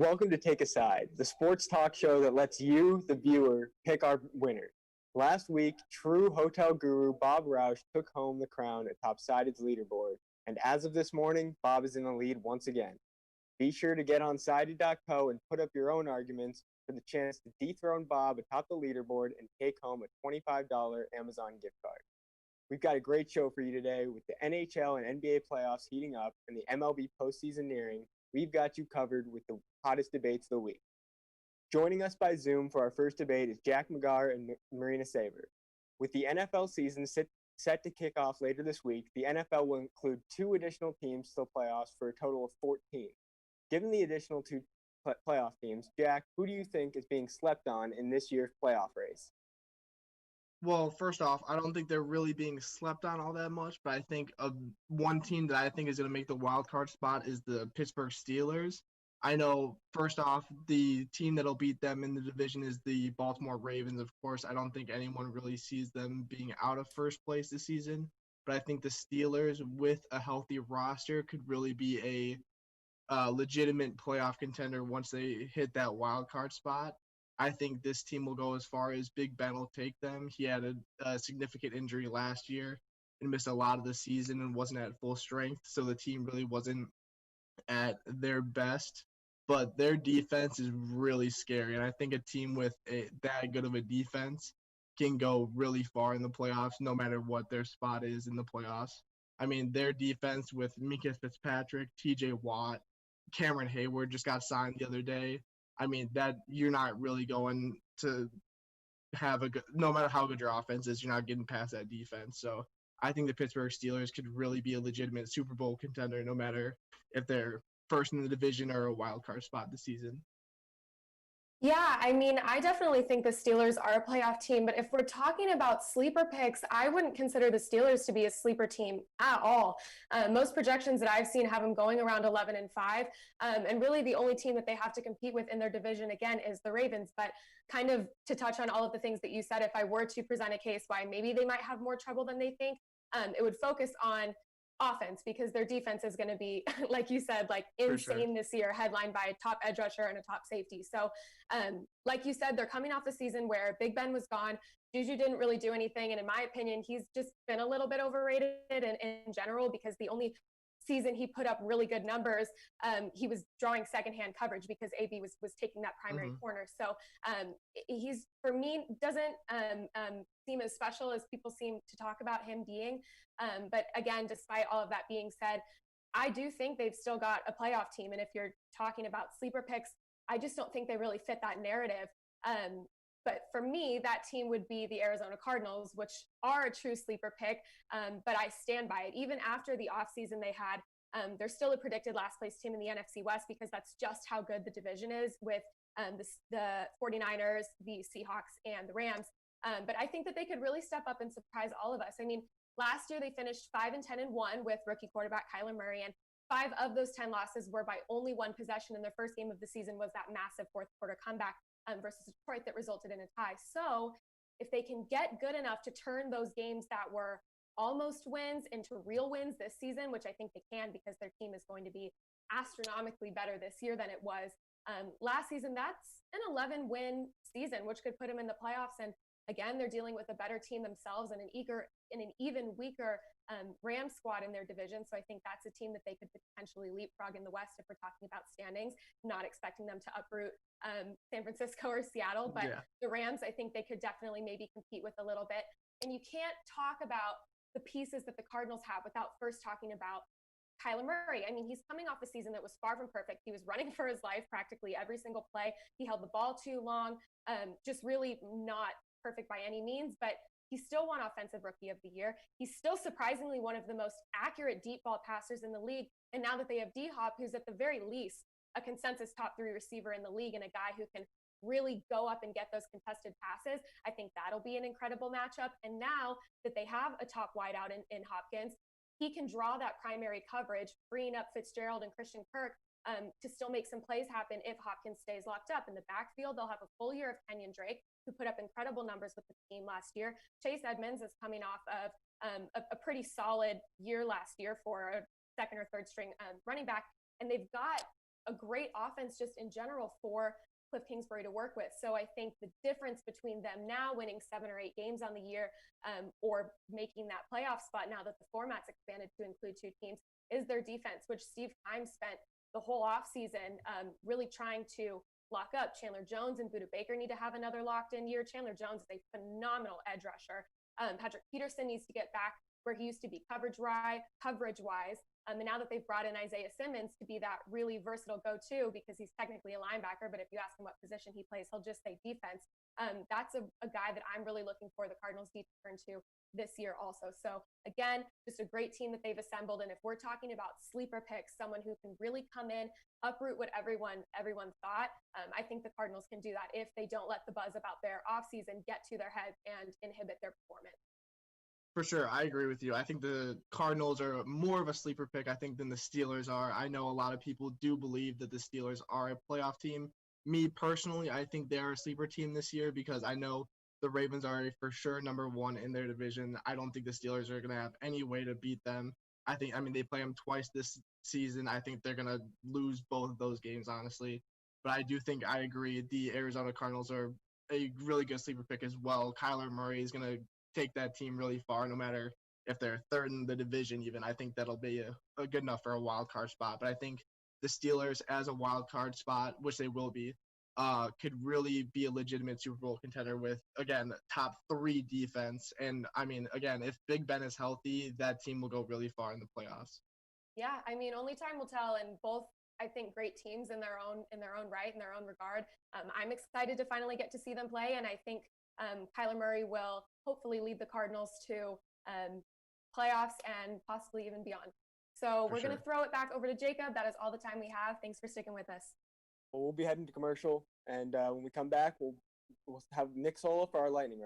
Welcome to Take a Side, the sports talk show that lets you, the viewer, pick our winner. Last week, true hotel guru Bob Roush took home the crown atop Sided's leaderboard, and as of this morning, Bob is in the lead once again. Be sure to get on Sided.co and put up your own arguments for the chance to dethrone Bob atop the leaderboard and take home a $25 Amazon gift card. We've got a great show for you today with the NHL and NBA playoffs heating up and the MLB postseason nearing. We've got you covered with the hottest debates of the week. Joining us by Zoom for our first debate is Jack McGarr and Marena Sever. With the NFL season set to kick off later this week, the NFL will include 2 additional teams to the playoffs for a total of 14. Given the additional 2 playoff teams, Jack, who do you think is being slept on in this year's playoff race? Well, first off, I don't think they're really being slept on all that much, but I think one team that I think is going to make the wild card spot is the Pittsburgh Steelers. I know, first off, the team that'll beat them in the division is the Baltimore Ravens, of course. I don't think anyone really sees them being out of first place this season, but I think the Steelers, with a healthy roster, could really be a legitimate playoff contender once they hit that wild card spot. I think this team will go as far as Big Ben will take them. He had a significant injury last year and missed a lot of the season and wasn't at full strength, so the team really wasn't at their best. But their defense is really scary, and I think a team with that good of a defense can go really far in the playoffs, no matter what their spot is in the playoffs. I mean, their defense with Mika Fitzpatrick, T.J. Watt, Cameron Hayward just got signed the other day. I mean, that you're not really going to have a good, no matter how good your offense is, you're not getting past that defense. So I think the Pittsburgh Steelers could really be a legitimate Super Bowl contender, no matter if they're first in the division or a wild card spot this season. Yeah, I mean, I definitely think the Steelers are a playoff team, but if we're talking about sleeper picks, I wouldn't consider the Steelers to be a sleeper team at all. Most projections that I've seen have them going around 11-5, and really the only team that they have to compete with in their division again is the Ravens. But kind of to touch on all of the things that you said, if I were to present a case why maybe they might have more trouble than they think, it would focus on offense because their defense is going to be, like you said, like insane this year, headlined by a top edge rusher and a top safety. So, like you said, they're coming off a season where Big Ben was gone. Juju didn't really do anything. And in my opinion, he's just been a little bit overrated in general because the only season he put up really good numbers, he was drawing secondhand coverage because AB was taking that primary corner. So he's, for me, doesn't seem as special as people seem to talk about him being. But again, despite all of that being said, I do think they've still got a playoff team. And if you're talking about sleeper picks, I just don't think they really fit that narrative. But for me, that team would be the Arizona Cardinals, which are a true sleeper pick. But I stand by it. Even after the offseason they had, they're still a predicted last place team in the NFC West because that's just how good the division is with the 49ers, the Seahawks, and the Rams. But I think that they could really step up and surprise all of us. I mean, last year they finished 5-10-1 with rookie quarterback Kyler Murray, and 5 of those 10 losses were by only 1 possession. And their first game of the season was that massive fourth quarter comeback versus Detroit that resulted in a tie. So if they can get good enough to turn those games that were almost wins into real wins this season, which I think they can because their team is going to be astronomically better this year than it was last season, that's an 11-win season, which could put them in the playoffs. And again, they're dealing with a better team themselves and an even weaker Rams squad in their division. So I think that's a team that they could potentially leapfrog in the West if we're talking about standings, not expecting them to uproot San Francisco or Seattle. But the Rams, I think they could definitely maybe compete with a little bit. And you can't talk about the pieces that the Cardinals have without first talking about Kyler Murray. I mean, he's coming off a season that was far from perfect. He was running for his life practically every single play. He held the ball too long, just really not perfect by any means, but he still won Offensive Rookie of the Year. He's still surprisingly one of the most accurate deep ball passers in the league. And now that they have D-Hop, who's at the very least a consensus top 3 receiver in the league and a guy who can really go up and get those contested passes, I think that'll be an incredible matchup. And now that they have a top wideout in Hopkins, he can draw that primary coverage, freeing up Fitzgerald and Christian Kirk to still make some plays happen if Hopkins stays locked up. In the backfield, they'll have a full year of Kenyon Drake, who put up incredible numbers with the team last year. Chase Edmonds is coming off of a pretty solid year last year for a second or third string running back. And they've got a great offense just in general for Cliff Kingsbury to work with. So I think the difference between them now winning 7 or 8 games on the year or making that playoff spot now that the format's expanded to include 2 teams is their defense, which Steve Keim spent the whole offseason really trying to lock up. Chandler Jones and Budda Baker need to have another locked-in year. Chandler Jones is a phenomenal edge rusher. Patrick Peterson needs to get back where he used to be coverage-wise. And now that they've brought in Isaiah Simmons to be that really versatile go-to, because he's technically a linebacker, but if you ask him what position he plays, he'll just say defense. That's a guy that I'm really looking for the Cardinals need to turn to this year also. So again, just a great team that they've assembled. And if we're talking about sleeper picks, someone who can really come in, uproot what everyone thought, I think the Cardinals can do that if they don't let the buzz about their offseason get to their head and inhibit their performance. For sure, I agree with you. I think the Cardinals are more of a sleeper pick, I think, than the Steelers are. I know a lot of people do believe that the Steelers are a playoff team. Me personally, I think they are a sleeper team this year because I know the Ravens are for sure number 1 in their division. I don't think the Steelers are going to have any way to beat them. I mean, they play them twice this season. I think they're going to lose both of those games, honestly. But I do think I agree. The Arizona Cardinals are a really good sleeper pick as well. Kyler Murray is going to take that team really far, no matter if they're third in the division even. I think that'll be a good enough for a wild card spot. But I think the Steelers as a wild card spot, which they will be, could really be a legitimate Super Bowl contender with, again, top 3 defense. And I mean, again, if Big Ben is healthy, that team will go really far in the playoffs. Yeah, I mean, only time will tell, and both, I think, great teams in their own right, in their own regard. I'm excited to finally get to see them play, and I think Kyler Murray will hopefully lead the Cardinals to playoffs and possibly even beyond. So we're going to throw it back over to Jacob. That is all the time we have. Thanks for sticking with us. Well, we'll be heading to commercial, and when we come back, we'll have Nick Sola for our lightning round.